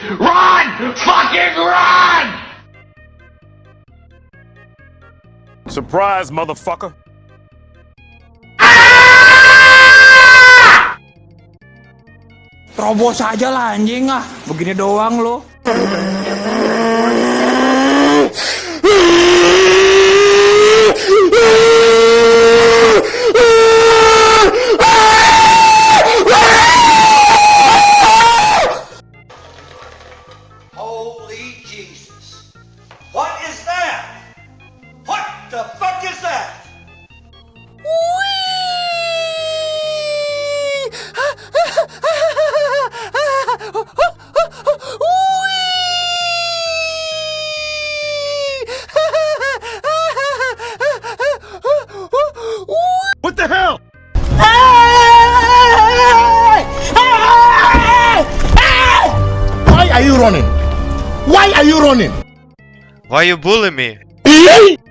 Run! Fucking run! Surprise, motherfucker. Terobos aja lah anjing ah, begini doang lo. Holy Jesus. What is that? What the fuck is that? What the hell? Why are you running? Why are you running? Why you bully me? Iyey!